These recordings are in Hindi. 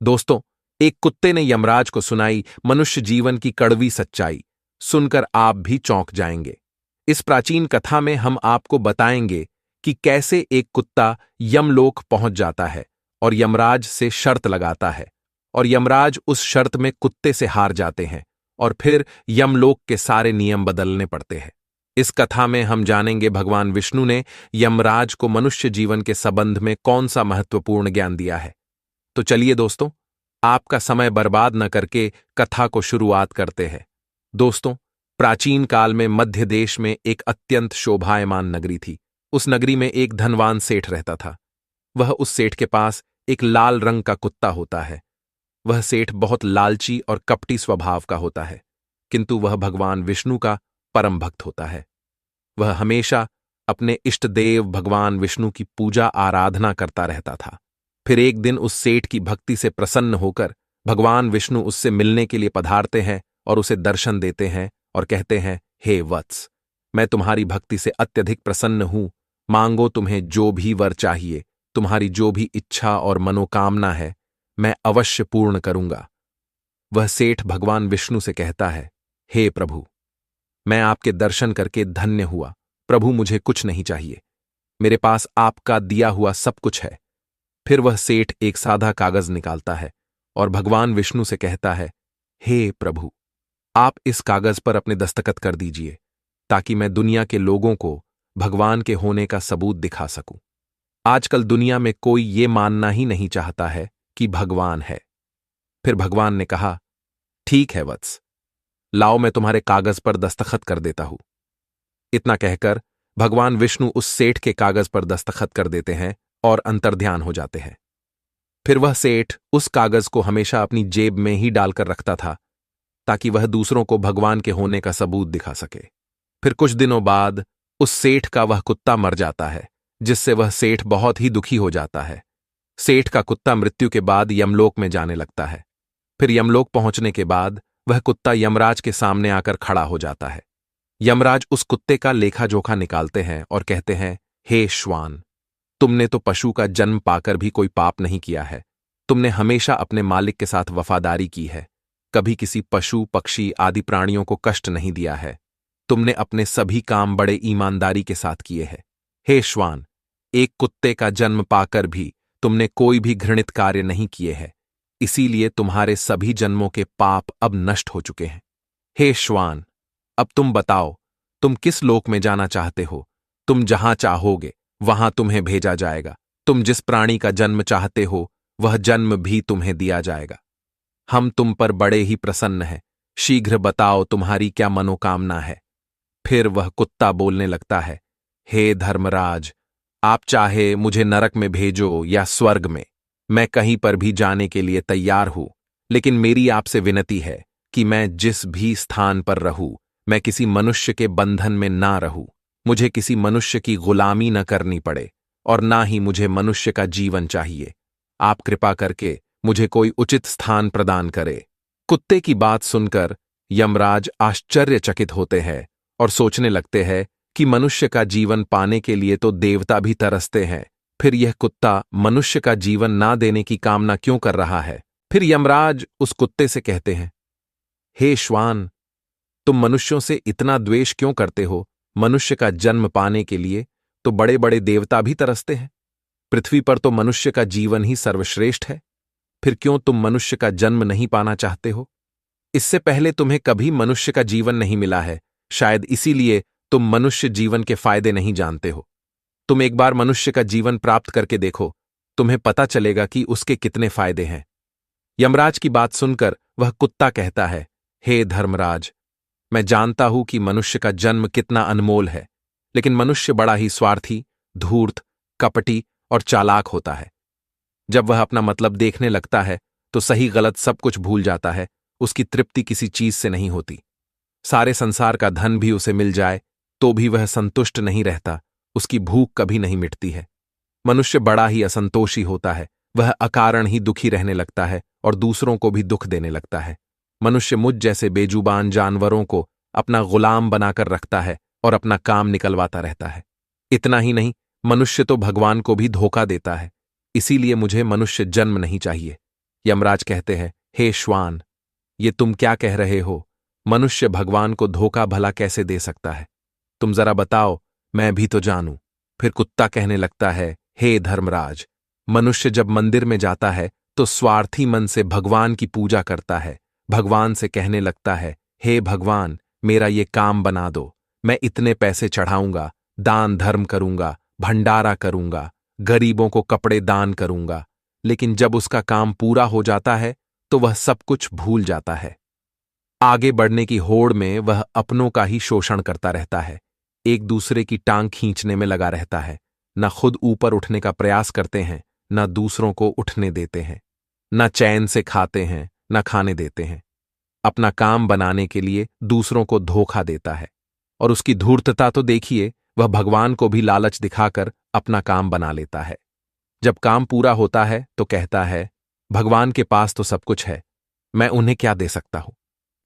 दोस्तों, एक कुत्ते ने यमराज को सुनाई मनुष्य जीवन की कड़वी सच्चाई। सुनकर आप भी चौंक जाएंगे। इस प्राचीन कथा में हम आपको बताएंगे कि कैसे एक कुत्ता यमलोक पहुंच जाता है और यमराज से शर्त लगाता है, और यमराज उस शर्त में कुत्ते से हार जाते हैं और फिर यमलोक के सारे नियम बदलने पड़ते हैं। इस कथा में हम जानेंगे भगवान विष्णु ने यमराज को मनुष्य जीवन के संबंध में कौन सा महत्वपूर्ण ज्ञान दिया है। तो चलिए दोस्तों, आपका समय बर्बाद न करके कथा को शुरुआत करते हैं। दोस्तों, प्राचीन काल में मध्य देश में एक अत्यंत शोभायमान नगरी थी। उस नगरी में एक धनवान सेठ रहता था। वह उस सेठ के पास एक लाल रंग का कुत्ता होता है। वह सेठ बहुत लालची और कपटी स्वभाव का होता है, किंतु वह भगवान विष्णु का परम भक्त होता है। वह हमेशा अपने इष्ट देव भगवान विष्णु की पूजा आराधना करता रहता था। फिर एक दिन उस सेठ की भक्ति से प्रसन्न होकर भगवान विष्णु उससे मिलने के लिए पधारते हैं और उसे दर्शन देते हैं और कहते हैं, हे वत्स, मैं तुम्हारी भक्ति से अत्यधिक प्रसन्न हूं। मांगो तुम्हें जो भी वर चाहिए, तुम्हारी जो भी इच्छा और मनोकामना है, मैं अवश्य पूर्ण करूंगा। वह सेठ भगवान विष्णु से कहता है, हे प्रभु, मैं आपके दर्शन करके धन्य हुआ। प्रभु, मुझे कुछ नहीं चाहिए, मेरे पास आपका दिया हुआ सब कुछ है। फिर वह सेठ एक सादा कागज निकालता है और भगवान विष्णु से कहता है, हे प्रभु, आप इस कागज पर अपने दस्तखत कर दीजिए ताकि मैं दुनिया के लोगों को भगवान के होने का सबूत दिखा सकूं। आजकल दुनिया में कोई ये मानना ही नहीं चाहता है कि भगवान है। फिर भगवान ने कहा, ठीक है वत्स, लाओ मैं तुम्हारे कागज पर दस्तखत कर देता हूं। इतना कहकर भगवान विष्णु उस सेठ के कागज पर दस्तखत कर देते हैं और अंतर्ध्यान हो जाते हैं। फिर वह सेठ उस कागज को हमेशा अपनी जेब में ही डालकर रखता था ताकि वह दूसरों को भगवान के होने का सबूत दिखा सके। फिर कुछ दिनों बाद उस सेठ का वह कुत्ता मर जाता है, जिससे वह सेठ बहुत ही दुखी हो जाता है। सेठ का कुत्ता मृत्यु के बाद यमलोक में जाने लगता है। फिर यमलोक पहुंचने के बाद वह कुत्ता यमराज के सामने आकर खड़ा हो जाता है। यमराज उस कुत्ते का लेखा जोखा निकालते हैं और कहते हैं, हे श्वान, तुमने तो पशु का जन्म पाकर भी कोई पाप नहीं किया है। तुमने हमेशा अपने मालिक के साथ वफादारी की है, कभी किसी पशु पक्षी आदि प्राणियों को कष्ट नहीं दिया है। तुमने अपने सभी काम बड़े ईमानदारी के साथ किए हैं। हे श्वान, एक कुत्ते का जन्म पाकर भी तुमने कोई भी घृणित कार्य नहीं किए हैं, इसीलिए तुम्हारे सभी जन्मों के पाप अब नष्ट हो चुके हैं। हे श्वान, अब तुम बताओ, तुम किस लोक में जाना चाहते हो? तुम जहां चाहोगे वहां तुम्हें भेजा जाएगा। तुम जिस प्राणी का जन्म चाहते हो वह जन्म भी तुम्हें दिया जाएगा। हम तुम पर बड़े ही प्रसन्न हैं। शीघ्र बताओ तुम्हारी क्या मनोकामना है। फिर वह कुत्ता बोलने लगता है, हे धर्मराज, आप चाहे मुझे नरक में भेजो या स्वर्ग में, मैं कहीं पर भी जाने के लिए तैयार हूं। लेकिन मेरी आपसे विनती है कि मैं जिस भी स्थान पर रहूं, मैं किसी मनुष्य के बंधन में ना रहूं। मुझे किसी मनुष्य की गुलामी न करनी पड़े और ना ही मुझे मनुष्य का जीवन चाहिए। आप कृपा करके मुझे कोई उचित स्थान प्रदान करे। कुत्ते की बात सुनकर यमराज आश्चर्यचकित होते हैं और सोचने लगते हैं कि मनुष्य का जीवन पाने के लिए तो देवता भी तरसते हैं, फिर यह कुत्ता मनुष्य का जीवन ना देने की कामना क्यों कर रहा है। फिर यमराज उस कुत्ते से कहते हैं, हे श्वान, तुम मनुष्यों से इतना द्वेष क्यों करते हो? मनुष्य का जन्म पाने के लिए तो बड़े बड़े देवता भी तरसते हैं। पृथ्वी पर तो मनुष्य का जीवन ही सर्वश्रेष्ठ है। फिर क्यों तुम मनुष्य का जन्म नहीं पाना चाहते हो? इससे पहले तुम्हें कभी मनुष्य का जीवन नहीं मिला है, शायद इसीलिए तुम मनुष्य जीवन के फायदे नहीं जानते हो। तुम एक बार मनुष्य का जीवन प्राप्त करके देखो, तुम्हें पता चलेगा कि उसके कितने फायदे हैं। यमराज की बात सुनकर वह कुत्ता कहता है, हे धर्मराज, मैं जानता हूं कि मनुष्य का जन्म कितना अनमोल है, लेकिन मनुष्य बड़ा ही स्वार्थी, धूर्त, कपटी और चालाक होता है। जब वह अपना मतलब देखने लगता है तो सही गलत सब कुछ भूल जाता है। उसकी तृप्ति किसी चीज से नहीं होती। सारे संसार का धन भी उसे मिल जाए तो भी वह संतुष्ट नहीं रहता। उसकी भूख कभी नहीं मिटती है। मनुष्य बड़ा ही असंतोषी होता है। वह अकारण ही दुखी रहने लगता है और दूसरों को भी दुख देने लगता है। मनुष्य मुझ जैसे बेजुबान जानवरों को अपना गुलाम बनाकर रखता है और अपना काम निकलवाता रहता है। इतना ही नहीं, मनुष्य तो भगवान को भी धोखा देता है। इसीलिए मुझे मनुष्य जन्म नहीं चाहिए। यमराज कहते हैं, हे श्वान, ये तुम क्या कह रहे हो? मनुष्य भगवान को धोखा भला कैसे दे सकता है? तुम जरा बताओ, मैं भी तो जानूं। फिर कुत्ता कहने लगता है, हे धर्मराज, मनुष्य जब मंदिर में जाता है तो स्वार्थी मन से भगवान की पूजा करता है। भगवान से कहने लगता है, हे भगवान, मेरा ये काम बना दो, मैं इतने पैसे चढ़ाऊंगा, दान धर्म करूंगा, भंडारा करूंगा, गरीबों को कपड़े दान करूंगा। लेकिन जब उसका काम पूरा हो जाता है तो वह सब कुछ भूल जाता है। आगे बढ़ने की होड़ में वह अपनों का ही शोषण करता रहता है, एक दूसरे की टांग खींचने में लगा रहता है, न खुद ऊपर उठने का प्रयास करते हैं, न दूसरों को उठने देते हैं, न चैन से खाते हैं, न खाने देते हैं। अपना काम बनाने के लिए दूसरों को धोखा देता है। और उसकी धूर्तता तो देखिए, वह भगवान को भी लालच दिखाकर अपना काम बना लेता है। जब काम पूरा होता है तो कहता है, भगवान के पास तो सब कुछ है, मैं उन्हें क्या दे सकता हूं।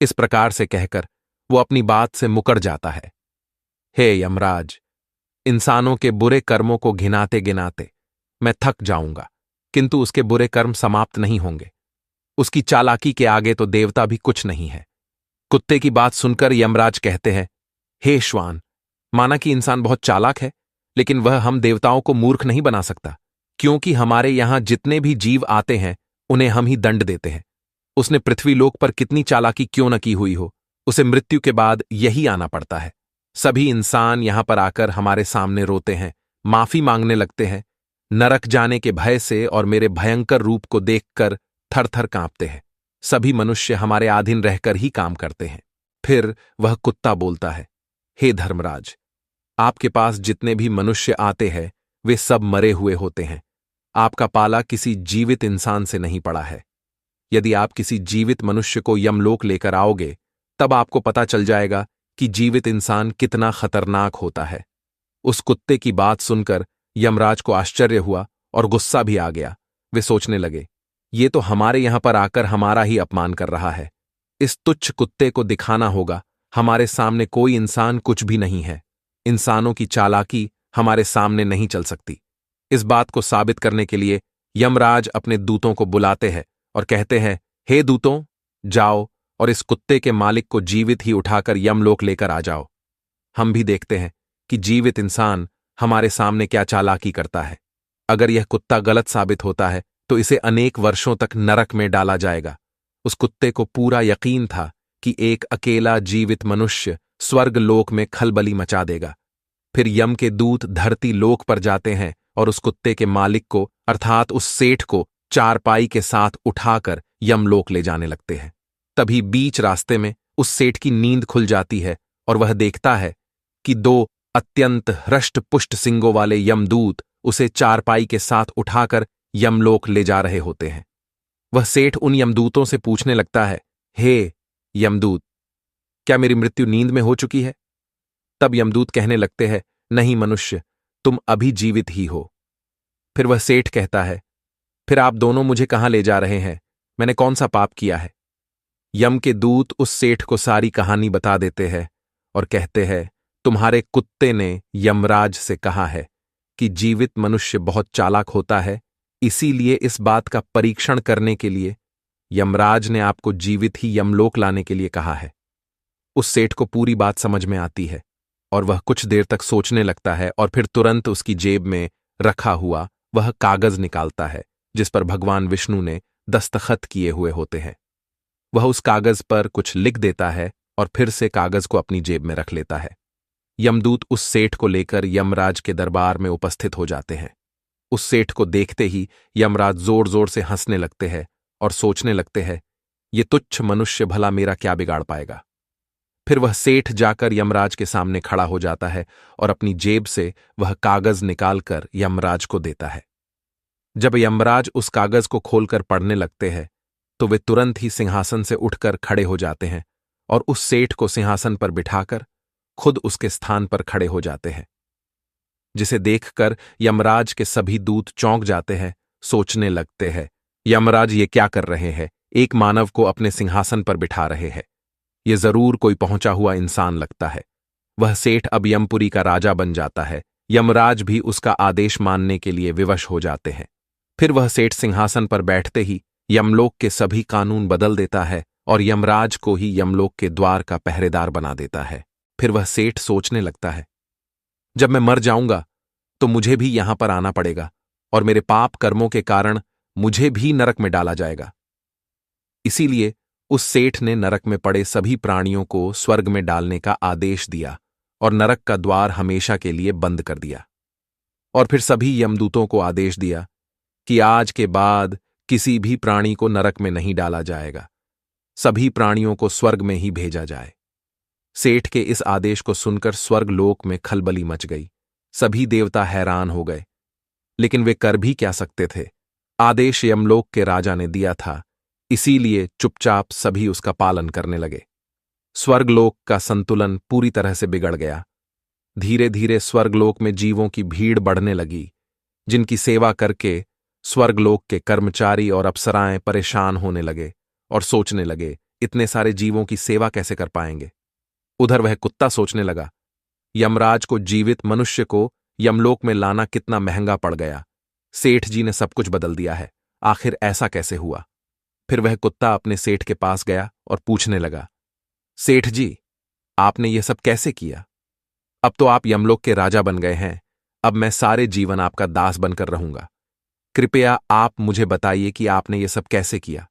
इस प्रकार से कहकर वो अपनी बात से मुकर जाता है। हे यमराज, इंसानों के बुरे कर्मों को घिनाते गिनाते मैं थक जाऊंगा, किंतु उसके बुरे कर्म समाप्त नहीं होंगे। उसकी चालाकी के आगे तो देवता भी कुछ नहीं है। कुत्ते की बात सुनकर यमराज कहते हैं, हे श्वान, माना कि इंसान बहुत चालाक है, लेकिन वह हम देवताओं को मूर्ख नहीं बना सकता, क्योंकि हमारे यहां जितने भी जीव आते हैं उन्हें हम ही दंड देते हैं। उसने पृथ्वीलोक पर कितनी चालाकी क्यों न की हुई हो, उसे मृत्यु के बाद यही आना पड़ता है। सभी इंसान यहां पर आकर हमारे सामने रोते हैं, माफी मांगने लगते हैं, नरक जाने के भय से और मेरे भयंकर रूप को देखकर थर थर कांपते हैं। सभी मनुष्य हमारे अधीन रहकर ही काम करते हैं। फिर वह कुत्ता बोलता है, हे धर्मराज, आपके पास जितने भी मनुष्य आते हैं वे सब मरे हुए होते हैं। आपका पाला किसी जीवित इंसान से नहीं पड़ा है। यदि आप किसी जीवित मनुष्य को यमलोक लेकर आओगे तब आपको पता चल जाएगा कि जीवित इंसान कितना खतरनाक होता है। उस कुत्ते की बात सुनकर यमराज को आश्चर्य हुआ और गुस्सा भी आ गया। वे सोचने लगे, ये तो हमारे यहां पर आकर हमारा ही अपमान कर रहा है। इस तुच्छ कुत्ते को दिखाना होगा हमारे सामने कोई इंसान कुछ भी नहीं है। इंसानों की चालाकी हमारे सामने नहीं चल सकती। इस बात को साबित करने के लिए यमराज अपने दूतों को बुलाते हैं और कहते हैं, हे दूतों, जाओ और इस कुत्ते के मालिक को जीवित ही उठाकर यमलोक लेकर आ जाओ। हम भी देखते हैं कि जीवित इंसान हमारे सामने क्या चालाकी करता है। अगर यह कुत्ता गलत साबित होता है तो इसे अनेक वर्षों तक नरक में डाला जाएगा। उस कुत्ते को पूरा यकीन था कि एक अकेला जीवित मनुष्य स्वर्ग लोक में खलबली मचा देगा। फिर यम के दूत धरती लोक पर जाते हैं और उस कुत्ते के मालिक को अर्थात उस सेठ को चारपाई के साथ उठाकर यमलोक ले जाने लगते हैं। तभी बीच रास्ते में उस सेठ की नींद खुल जाती है और वह देखता है कि दो अत्यंत हृष्ट पुष्ट सिंगों वाले यमदूत उसे चारपाई के साथ उठाकर यमलोक ले जा रहे होते हैं। वह सेठ उन यमदूतों से पूछने लगता है, हे यमदूत, क्या मेरी मृत्यु नींद में हो चुकी है? तब यमदूत कहने लगते हैं, नहीं मनुष्य, तुम अभी जीवित ही हो। फिर वह सेठ कहता है, फिर आप दोनों मुझे कहां ले जा रहे हैं? मैंने कौन सा पाप किया है? यम के दूत उस सेठ को सारी कहानी बता देते हैं और कहते हैं, तुम्हारे कुत्ते ने यमराज से कहा है कि जीवित मनुष्य बहुत चालाक होता है, इसीलिए इस बात का परीक्षण करने के लिए यमराज ने आपको जीवित ही यमलोक लाने के लिए कहा है। उस सेठ को पूरी बात समझ में आती है और वह कुछ देर तक सोचने लगता है और फिर तुरंत उसकी जेब में रखा हुआ वह कागज निकालता है जिस पर भगवान विष्णु ने दस्तखत किए हुए होते हैं। वह उस कागज पर कुछ लिख देता है और फिर से कागज को अपनी जेब में रख लेता है। यमदूत उस सेठ को लेकर यमराज के दरबार में उपस्थित हो जाते हैं। उस सेठ को देखते ही यमराज जोर जोर से हंसने लगते हैं और सोचने लगते हैं, ये तुच्छ मनुष्य भला मेरा क्या बिगाड़ पाएगा। फिर वह सेठ जाकर यमराज के सामने खड़ा हो जाता है और अपनी जेब से वह कागज निकालकर यमराज को देता है। जब यमराज उस कागज को खोलकर पढ़ने लगते हैं तो वे तुरंत ही सिंहासन से उठकर खड़े हो जाते हैं और उस सेठ को सिंहासन पर बिठाकर खुद उसके स्थान पर खड़े हो जाते हैं, जिसे देखकर यमराज के सभी दूत चौंक जाते हैं, सोचने लगते हैं, यमराज ये क्या कर रहे हैं? एक मानव को अपने सिंहासन पर बिठा रहे हैं। ये जरूर कोई पहुंचा हुआ इंसान लगता है। वह सेठ अब यमपुरी का राजा बन जाता है। यमराज भी उसका आदेश मानने के लिए विवश हो जाते हैं। फिर वह सेठ सिंहासन पर बैठते ही यमलोक के सभी कानून बदल देता है और यमराज को ही यमलोक के द्वार का पहरेदार बना देता है। फिर वह सेठ सोचने लगता है, जब मैं मर जाऊंगा तो मुझे भी यहां पर आना पड़ेगा और मेरे पाप कर्मों के कारण मुझे भी नरक में डाला जाएगा। इसीलिए उस सेठ ने नरक में पड़े सभी प्राणियों को स्वर्ग में डालने का आदेश दिया और नरक का द्वार हमेशा के लिए बंद कर दिया। और फिर सभी यमदूतों को आदेश दिया कि आज के बाद किसी भी प्राणी को नरक में नहीं डाला जाएगा, सभी प्राणियों को स्वर्ग में ही भेजा जाए। सेठ के इस आदेश को सुनकर स्वर्गलोक में खलबली मच गई। सभी देवता हैरान हो गए, लेकिन वे कर भी क्या सकते थे। आदेश यमलोक के राजा ने दिया था, इसीलिए चुपचाप सभी उसका पालन करने लगे। स्वर्गलोक का संतुलन पूरी तरह से बिगड़ गया। धीरे धीरे स्वर्गलोक में जीवों की भीड़ बढ़ने लगी, जिनकी सेवा करके स्वर्गलोक के कर्मचारी और अप्सराएं परेशान होने लगे और सोचने लगे, इतने सारे जीवों की सेवा कैसे कर पाएंगे। उधर वह कुत्ता सोचने लगा, यमराज को जीवित मनुष्य को यमलोक में लाना कितना महंगा पड़ गया। सेठ जी ने सब कुछ बदल दिया है, आखिर ऐसा कैसे हुआ। फिर वह कुत्ता अपने सेठ के पास गया और पूछने लगा, सेठ जी, आपने ये सब कैसे किया? अब तो आप यमलोक के राजा बन गए हैं, अब मैं सारे जीवन आपका दास बनकर रहूंगा। कृपया आप मुझे बताइए कि आपने ये सब कैसे किया।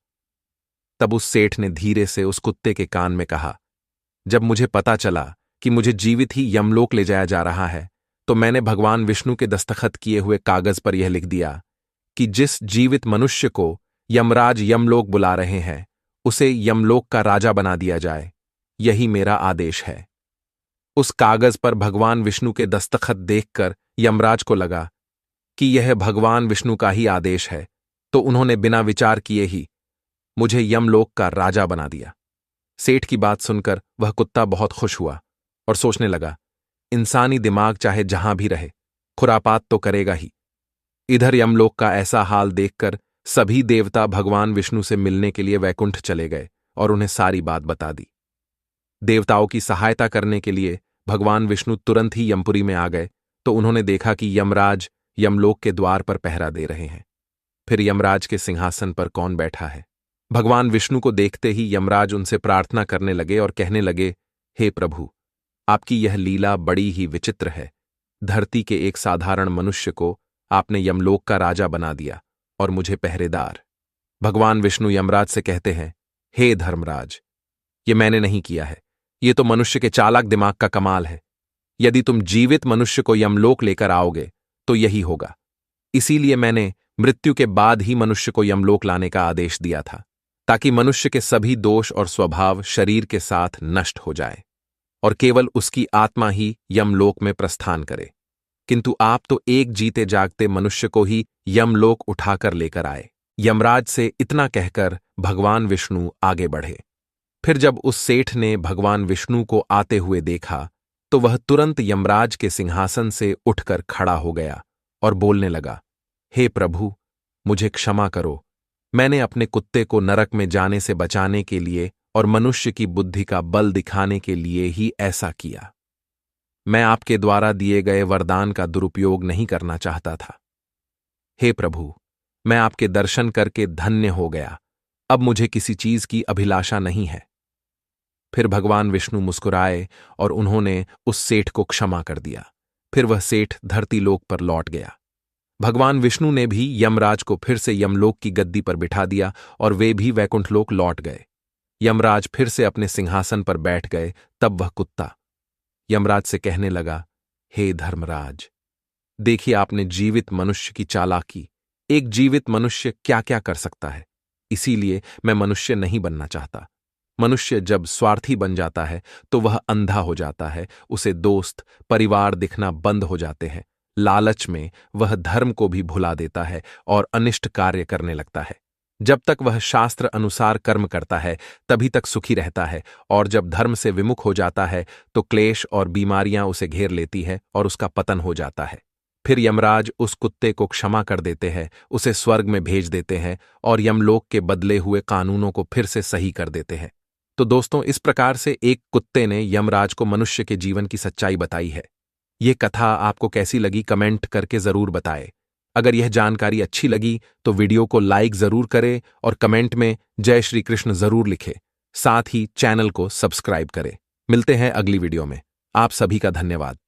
तब उस सेठ ने धीरे से उस कुत्ते के कान में कहा, जब मुझे पता चला कि मुझे जीवित ही यमलोक ले जाया जा रहा है, तो मैंने भगवान विष्णु के दस्तखत किए हुए कागज पर यह लिख दिया कि जिस जीवित मनुष्य को यमराज यमलोक बुला रहे हैं, उसे यमलोक का राजा बना दिया जाए। यही मेरा आदेश है। उस कागज पर भगवान विष्णु के दस्तखत देखकर यमराज को लगा कि यह भगवान विष्णु का ही आदेश है, तो उन्होंने बिना विचार किए ही मुझे यमलोक का राजा बना दिया। सेठ की बात सुनकर वह कुत्ता बहुत खुश हुआ और सोचने लगा, इंसानी दिमाग चाहे जहां भी रहे, खुरापात तो करेगा ही। इधर यमलोक का ऐसा हाल देखकर सभी देवता भगवान विष्णु से मिलने के लिए वैकुंठ चले गए और उन्हें सारी बात बता दी। देवताओं की सहायता करने के लिए भगवान विष्णु तुरंत ही यमपुरी में आ गए, तो उन्होंने देखा कि यमराज यमलोक के द्वार पर पहरा दे रहे हैं। फिर यमराज के सिंहासन पर कौन बैठा है? भगवान विष्णु को देखते ही यमराज उनसे प्रार्थना करने लगे और कहने लगे, हे प्रभु, आपकी यह लीला बड़ी ही विचित्र है। धरती के एक साधारण मनुष्य को आपने यमलोक का राजा बना दिया और मुझे पहरेदार। भगवान विष्णु यमराज से कहते हैं, हे धर्मराज, ये मैंने नहीं किया है, ये तो मनुष्य के चालाक दिमाग का कमाल है। यदि तुम जीवित मनुष्य को यमलोक लेकर आओगे तो यही होगा। इसीलिए मैंने मृत्यु के बाद ही मनुष्य को यमलोक लाने का आदेश दिया था, ताकि मनुष्य के सभी दोष और स्वभाव शरीर के साथ नष्ट हो जाए और केवल उसकी आत्मा ही यमलोक में प्रस्थान करे। किंतु आप तो एक जीते जागते मनुष्य को ही यमलोक उठाकर लेकर आए। यमराज से इतना कहकर भगवान विष्णु आगे बढ़े। फिर जब उस सेठ ने भगवान विष्णु को आते हुए देखा, तो वह तुरंत यमराज के सिंहासन से उठकर खड़ा हो गया और बोलने लगा, हे प्रभु, मुझे क्षमा करो। मैंने अपने कुत्ते को नरक में जाने से बचाने के लिए और मनुष्य की बुद्धि का बल दिखाने के लिए ही ऐसा किया। मैं आपके द्वारा दिए गए वरदान का दुरुपयोग नहीं करना चाहता था। हे प्रभु, मैं आपके दर्शन करके धन्य हो गया। अब मुझे किसी चीज की अभिलाषा नहीं है। फिर भगवान विष्णु मुस्कुराए और उन्होंने उस सेठ को क्षमा कर दिया। फिर वह सेठ धरती लोक पर लौट गया। भगवान विष्णु ने भी यमराज को फिर से यमलोक की गद्दी पर बिठा दिया और वे भी वैकुंठ लोक लौट गए। यमराज फिर से अपने सिंहासन पर बैठ गए। तब वह कुत्ता यमराज से कहने लगा, हे धर्मराज, देखिए आपने जीवित मनुष्य की चालाकी। एक जीवित मनुष्य क्या क्या कर सकता है। इसीलिए मैं मनुष्य नहीं बनना चाहता। मनुष्य जब स्वार्थी बन जाता है तो वह अंधा हो जाता है, उसे दोस्त परिवार दिखना बंद हो जाते हैं। लालच में वह धर्म को भी भुला देता है और अनिष्ट कार्य करने लगता है। जब तक वह शास्त्र अनुसार कर्म करता है तभी तक सुखी रहता है, और जब धर्म से विमुख हो जाता है तो क्लेश और बीमारियां उसे घेर लेती है और उसका पतन हो जाता है। फिर यमराज उस कुत्ते को क्षमा कर देते हैं, उसे स्वर्ग में भेज देते हैं और यमलोक के बदले हुए कानूनों को फिर से सही कर देते हैं। तो दोस्तों, इस प्रकार से एक कुत्ते ने यमराज को मनुष्य के जीवन की सच्चाई बताई है। ये कथा आपको कैसी लगी कमेंट करके जरूर बताएं। अगर यह जानकारी अच्छी लगी तो वीडियो को लाइक जरूर करें और कमेंट में जय श्री कृष्ण जरूर लिखें। साथ ही चैनल को सब्सक्राइब करें। मिलते हैं अगली वीडियो में। आप सभी का धन्यवाद।